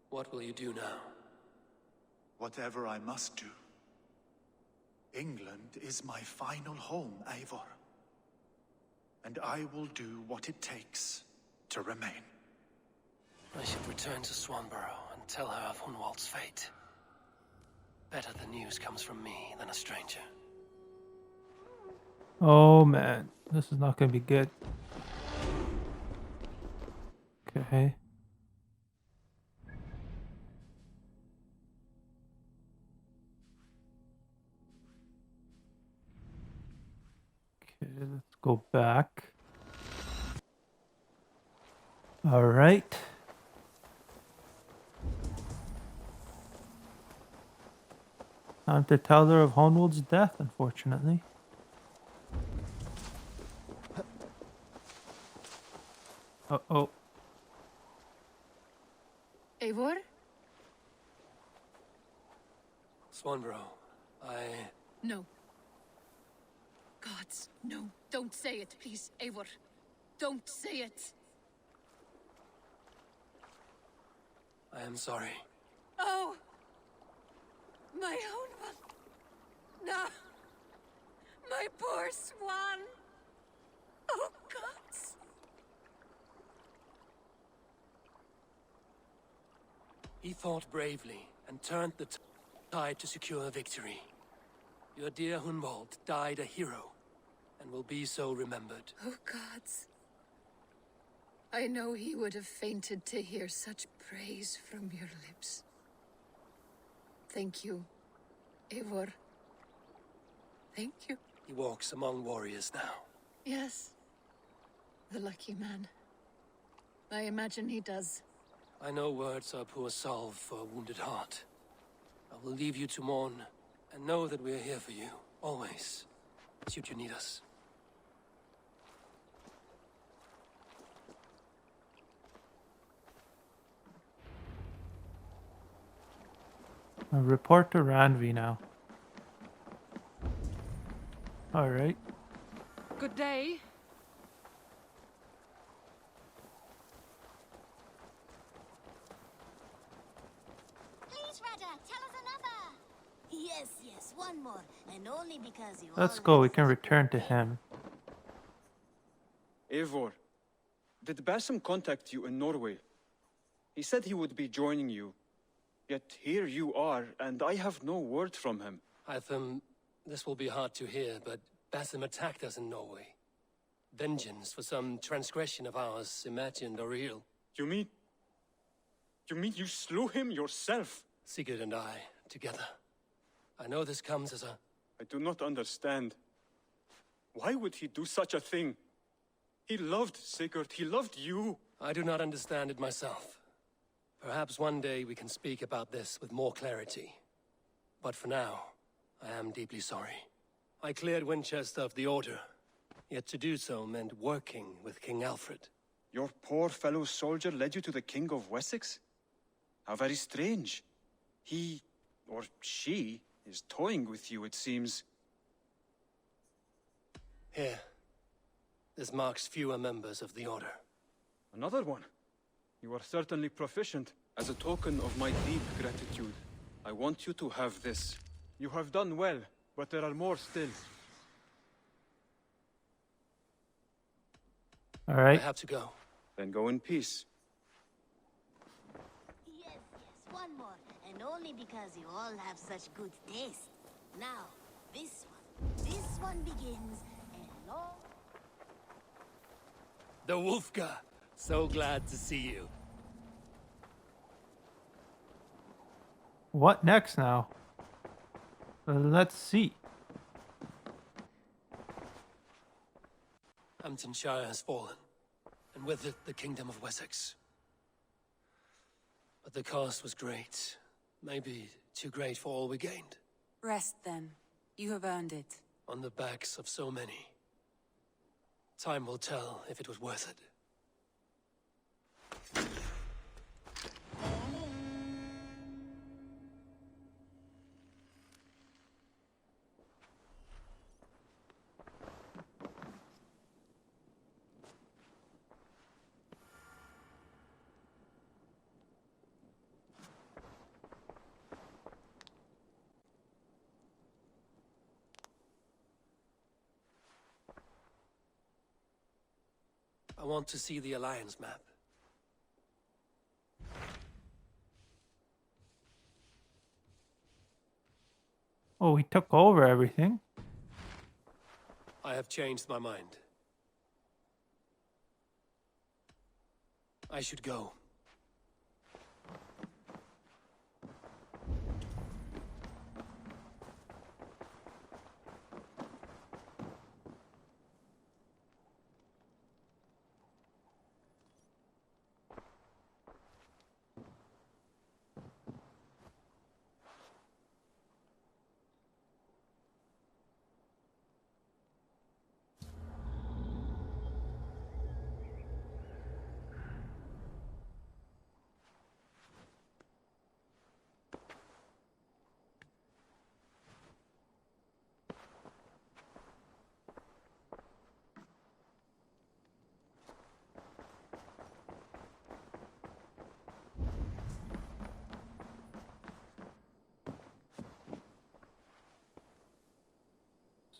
What will you do now? Whatever I must do. England is my final home, Eivor. And I will do what it takes to remain. I should return to Swanborough and tell her of Hunwald's fate. Better the news comes from me than a stranger. Oh man, this is not gonna be good. Okay. Okay, let's go back. All right. Time to tell her of Hunwald's death, unfortunately. Uh-oh. Eivor? Swanborough, No. Gods, no. Don't say it, please, Eivor. Don't say it. I am sorry. Oh! My own one. No. My poor swan. Oh, gods. He fought bravely and turned the tide to secure victory. Your dear Hunwald died a hero and will be so remembered. Oh, gods. I know he would have fainted to hear such praise from your lips. Thank you, Eivor. Thank you. He walks among warriors now. Yes. The lucky man. I imagine he does. I know words are poor salve for a wounded heart. I will leave you to mourn, and know that we are here for you, always, should you need us. I'll report to Ranvi now. Alright. Good day. Please, Rada, tell us another. Yes, one more, and only because you. Let's go, we can return to him. Eivor, did Basim contact you in Norway? He said he would be joining you. Yet here you are, and I have no word from him. This will be hard to hear, but Basim attacked us in Norway. Vengeance for some transgression of ours, imagined or real. You mean you slew him yourself? Sigurd and I, together. I know this comes as a... I do not understand. Why would he do such a thing? He loved Sigurd, he loved you. I do not understand it myself. Perhaps one day we can speak about this with more clarity. But for now, I am deeply sorry. I cleared Winchester of the Order, yet to do so meant working with King Alfred. Your poor fellow soldier led you to the King of Wessex? How very strange. He, or she, is toying with you, it seems. Here. This marks fewer members of the Order. Another one? You are certainly proficient. As a token of my deep gratitude, I want you to have this. You have done well, but there are more still. All right. I have to go. Then go in peace. Yes, one more. And only because you all have such good taste. Now, this one begins a long... The Wolfka. So glad to see you. What next now? Let's see. Hamptonshire has fallen, and with it the Kingdom of Wessex. But the cost was great. Maybe too great for all we gained. Rest then. You have earned it. On the backs of so many. Time will tell if it was worth it. I want to see the Alliance map. Oh, we took over everything. I have changed my mind. I should go.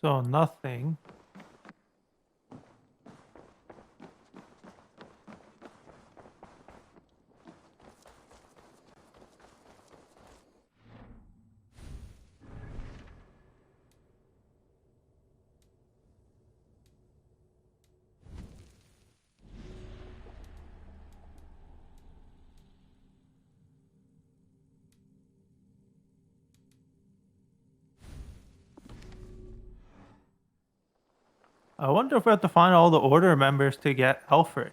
So nothing. I wonder if we have to find all the order members to get æivɔːr.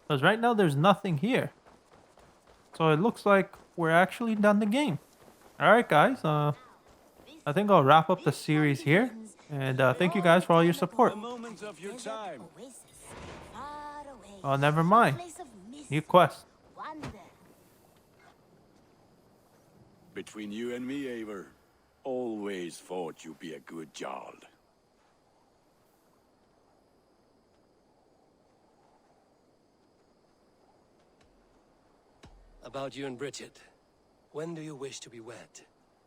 Because right now there's nothing here. So it looks like we're actually done the game. Alright guys, I think I'll wrap up the series here. And thank you guys for all your support. Oh, never mind. New quest. Between you and me, Eivor, always thought you'd be a good jarl. About you and Bridget. When do you wish to be wed?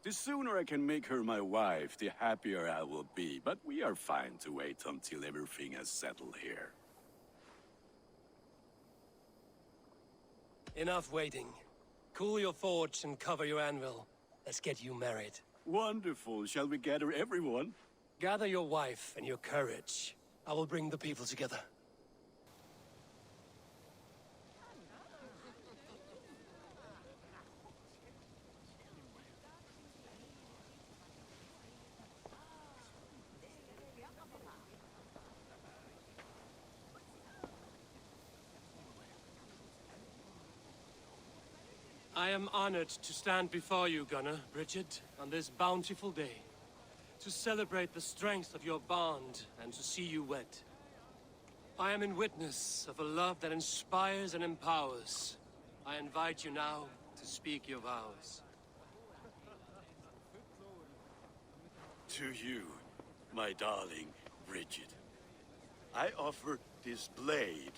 The sooner I can make her my wife, the happier I will be. But we are fine to wait until everything has settled here. Enough waiting. Cool your forge and cover your anvil. Let's get you married. Wonderful. Shall we gather everyone? Gather your wife and your courage. I will bring the people together. I am honored to stand before you, Gunnar, Bridget, on this bountiful day. To celebrate the strength of your bond and to see you wed. I am in witness of a love that inspires and empowers. I invite you now to speak your vows. To you, my darling Bridget, I offer this blade,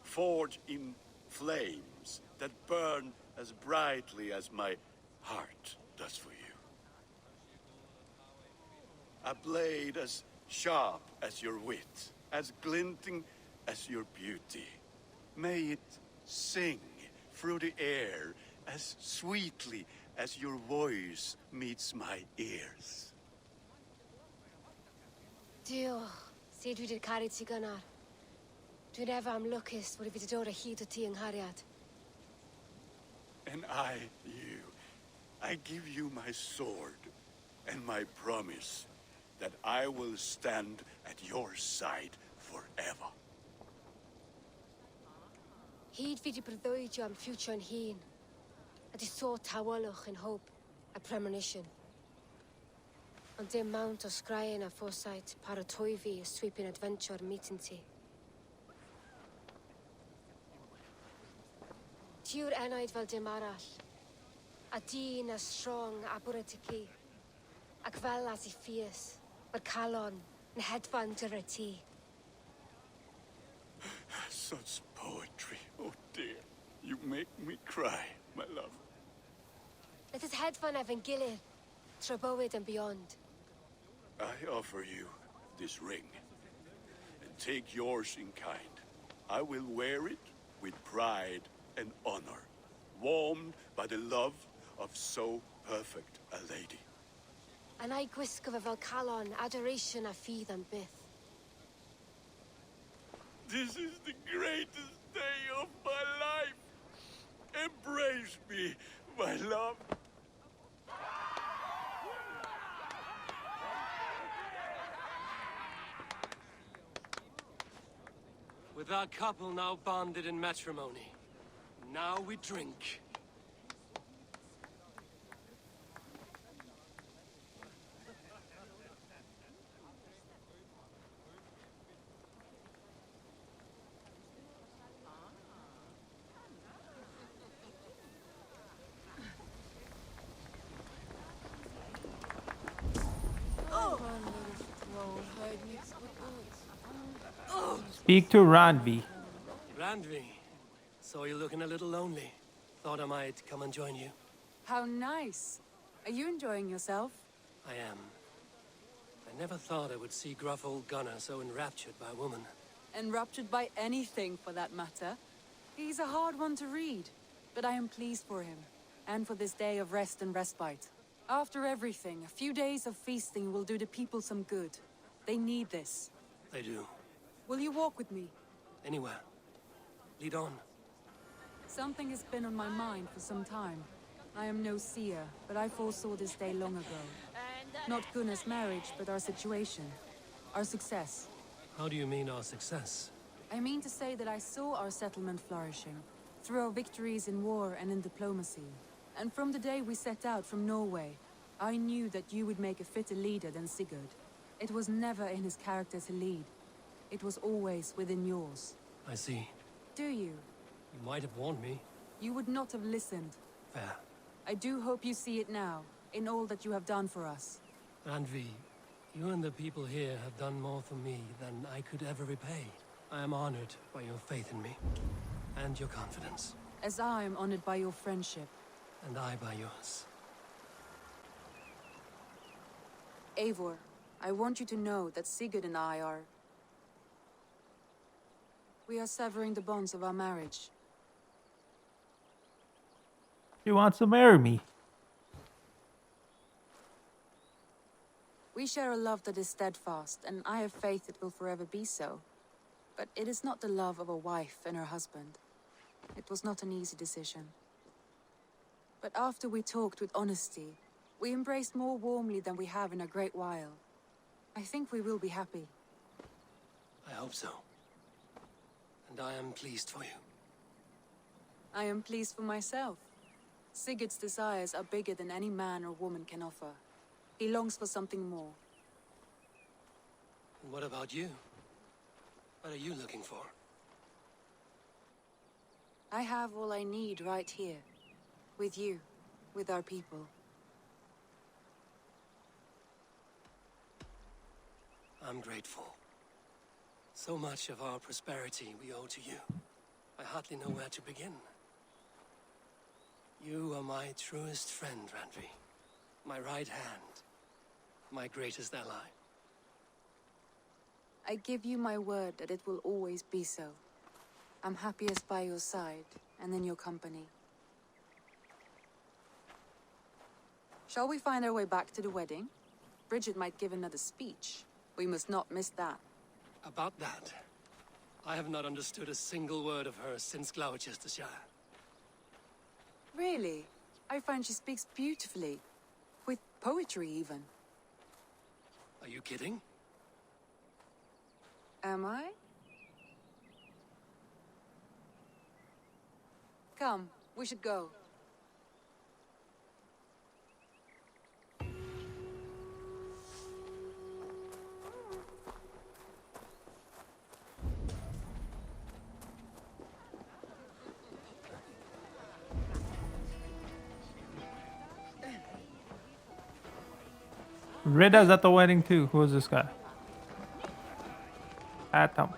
forged in flames that burn as brightly as my heart does for you. A blade as sharp as your wit, as glinting as your beauty. May it sing through the air as sweetly as your voice meets my ears. Dio, sé dwi dir caru ti gynnar. Dwi'n efo am lwcus bod I fi 'di dod o hyd o ti yng nghariad. And I, you, I give you my sword and my promise that I will stand at your side forever. Hyd fi 'di breuddwydio am ffutio'n hun. A di sôn tawelwch yn hope a premonition. Ond dim mount o sgraen a foresight paratoi fi a sweeping adventure meeting ti. Tiw'r enaid fel dim arall. A dyn as strong a bwr y ti. Ac fel as I ffies, mae'r calon yn hedfan dyr y ti. Such poetry, oh dear. You make me cry, my love. Let us hedfan efo'n gilydd, tra bywyd and beyond. I offer you this ring, and take yours in kind. I will wear it with pride and honor, warmed by the love of so perfect a lady. And I gwisgo fe fel calon, adoration a ffydd am byth. This is the greatest day of my life. Embrace me, my love. With our couple now bonded in matrimony, now we drink. Speak to Randvi. Randvi, saw you looking a little lonely. Thought I might come and join you. How nice. Are you enjoying yourself? I am. I never thought I would see gruff old Gunnar so enraptured by a woman. Enraptured by anything, for that matter. He's a hard one to read, but I am pleased for him, and for this day of rest and respite. After everything, a few days of feasting will do the people some good. They need this. They do. Will you walk with me? Anywhere. Lead on. Something has been on my mind for some time. I am no seer, but I foresaw this day long ago. Not Gunnar's marriage, but our situation. Our success. How do you mean our success? I mean to say that I saw our settlement flourishing, through our victories in war and in diplomacy. And from the day we set out from Norway, I knew that you would make a fitter leader than Sigurd. It was never in his character to lead. It was always within yours. I see. Do you? You might have warned me. You would not have listened. Fair. I do hope you see it now, in all that you have done for us. Randvi, you and the people here have done more for me than I could ever repay. I am honored by your faith in me, and your confidence. As I am honored by your friendship. And I by yours. Eivor, I want you to know that Sigurd and I are... We are severing the bonds of our marriage. She wants to marry me. We share a love that is steadfast, and I have faith it will forever be so. But it is not the love of a wife and her husband. It was not an easy decision. But after we talked with honesty, we embraced more warmly than we have in a great while. I think we will be happy. I hope so. And I am pleased for you. I am pleased for myself. Sigurd's desires are bigger than any man or woman can offer. He longs for something more. And what about you? What are you looking for? I have all I need right here. With you. With our people. I'm grateful. So much of our prosperity we owe to you. I hardly know where to begin. You are my truest friend, Randvi. My right hand. my greatest ally. I give you my word that it will always be so. I'm happiest by your side and in your company. Shall we find our way back to the wedding? Bridget might give another speech. We must not miss that. About that, I have not understood a single word of hers since Gloucestershire. Really? I find she speaks beautifully. With poetry, even. Are you kidding? Am I? Come, we should go. Rida's at the wedding too. Who is this guy? Atom.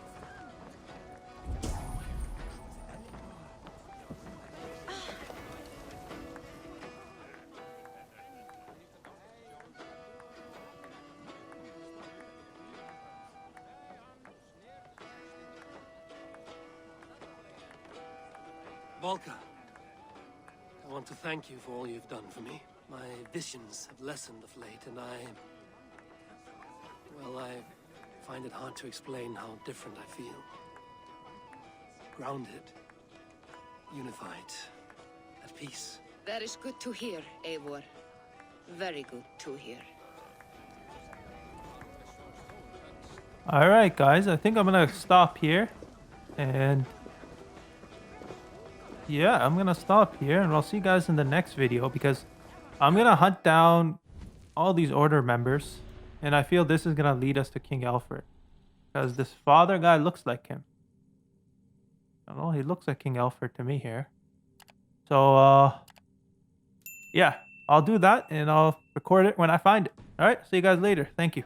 Volker, I want to thank you for all you've done for me. My visions have lessened of late, and well, I find it hard to explain how different I feel. Grounded, unified, at peace. That is good to hear, Eivor. Very good to hear. All right, guys. I think I'm gonna stop here, and yeah, I'm gonna stop here, and I'll see you guys in the next video because I'm gonna hunt down all these order members, and I feel this is gonna lead us to King Alfred because this father guy looks like him. I don't know, he looks like King Alfred to me here. So yeah, I'll do that and I'll record it when I find it. All right, see you guys later. Thank you.